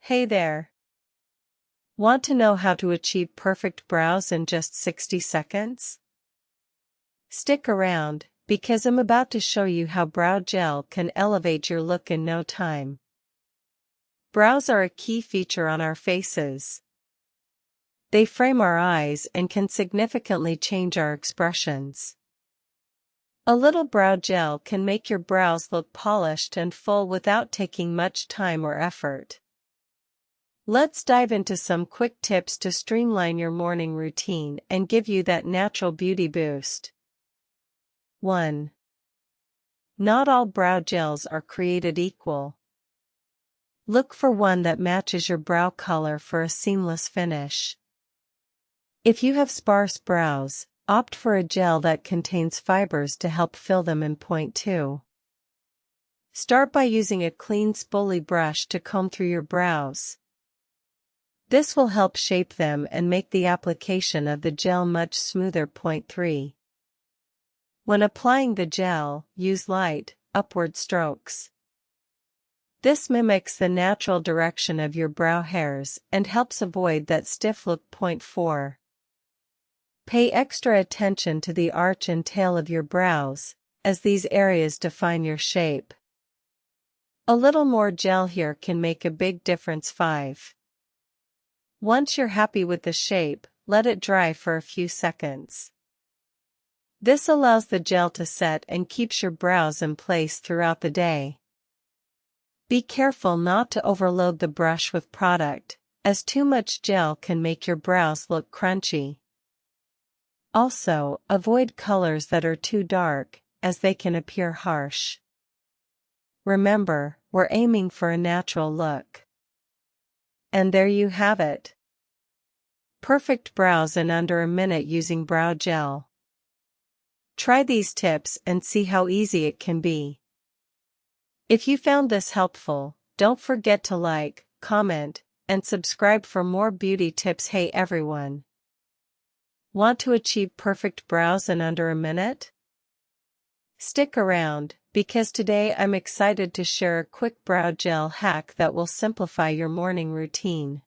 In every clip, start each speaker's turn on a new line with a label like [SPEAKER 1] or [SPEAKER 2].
[SPEAKER 1] Hey there! Want to know how to achieve perfect brows in just 60 seconds? Stick around, because I'm about to show you how brow gel can elevate your look in no time. Brows are a key feature on our faces. They frame our eyes and can significantly change our expressions. A little brow gel can make your brows look polished and full without taking much time or effort. Let's dive into some quick tips to streamline your morning routine and give you that natural beauty boost. 1. Not all brow gels are created equal. Look for one that matches your brow color for a seamless finish. If you have sparse brows, opt for a gel that contains fibers to help fill them in. Point 2. Start by using a clean spoolie brush to comb through your brows. This will help shape them and make the application of the gel much smoother. Point 3. When applying the gel, use light, upward strokes. This mimics the natural direction of your brow hairs and helps avoid that stiff look. Point 4. Pay extra attention to the arch and tail of your brows, as these areas define your shape. A little more gel here can make a big difference. 5. Once you're happy with the shape, let it dry for a few seconds. This allows the gel to set and keeps your brows in place throughout the day. Be careful not to overload the brush with product, as too much gel can make your brows look crunchy. Also, avoid colors that are too dark, as they can appear harsh. Remember, we're aiming for a natural look. And there you have it. Perfect brows in under a minute using brow gel. Try these tips and see how easy it can be. If you found this helpful, don't forget to like, comment, and subscribe for more beauty tips. Hey everyone! Want to achieve perfect brows in under a minute? Stick around, because today I'm excited to share a quick brow gel hack that will simplify your morning routine.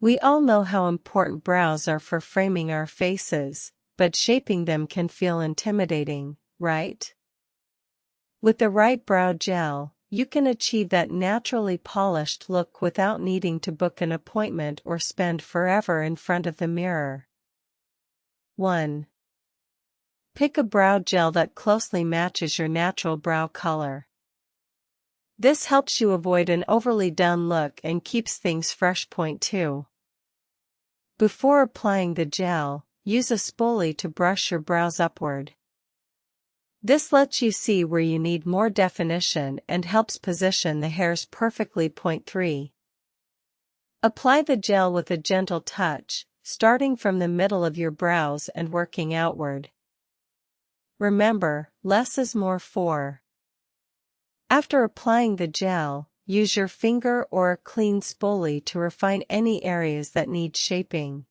[SPEAKER 1] We all know how important brows are for framing our faces, but shaping them can feel intimidating, right? With the right brow gel, you can achieve that naturally polished look without needing to book an appointment or spend forever in front of the mirror. 1. Pick a brow gel that closely matches your natural brow color. This helps you avoid an overly done look and keeps things fresh. Point 2. Before applying the gel, use a spoolie to brush your brows upward. This lets you see where you need more definition and helps position the hairs perfectly. Point 3. Apply the gel with a gentle touch, starting from the middle of your brows and working outward. Remember, less is more. 4. After applying the gel, use your finger or a clean spoolie to refine any areas that need shaping.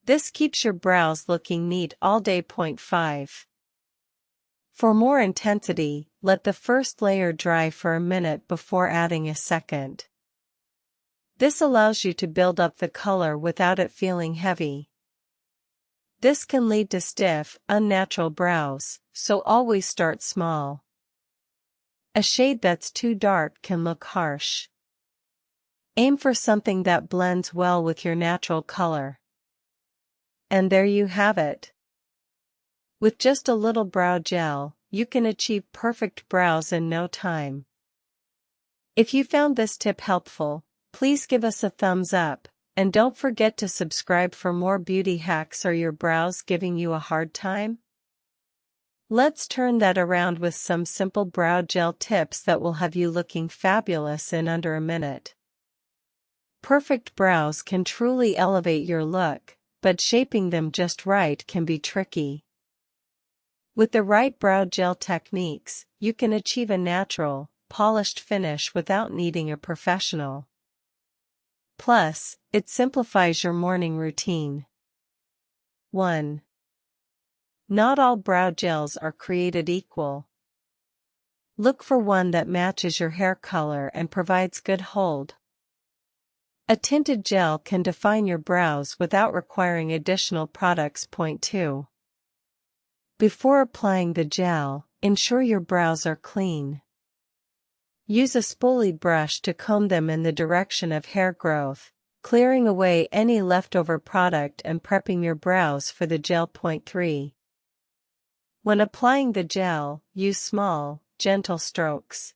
[SPEAKER 1] This keeps your brows looking neat all day. Point 5. For more intensity, let the first layer dry for a minute before adding a second. This allows you to build up the color without it feeling heavy. This can lead to stiff, unnatural brows, so always start small. A shade that's too dark can look harsh. Aim for something that blends well with your natural color. And there you have it. With just a little brow gel, you can achieve perfect brows in no time. If you found this tip helpful, please give us a thumbs up. And don't forget to subscribe for more beauty hacks. Are your brows giving you a hard time? Let's turn that around with some simple brow gel tips that will have you looking fabulous in under a minute. Perfect brows can truly elevate your look, but shaping them just right can be tricky. With the right brow gel techniques, you can achieve a natural, polished finish without needing a professional. Plus, it simplifies your morning routine. 1. Not all brow gels are created equal. Look for one that matches your hair color and provides good hold. A tinted gel can define your brows without requiring additional products. Point 2. Before applying the gel, ensure your brows are clean. Use a spoolie brush to comb them in the direction of hair growth, clearing away any leftover product and prepping your brows for the gel. Point 3. When applying the gel, use small, gentle strokes.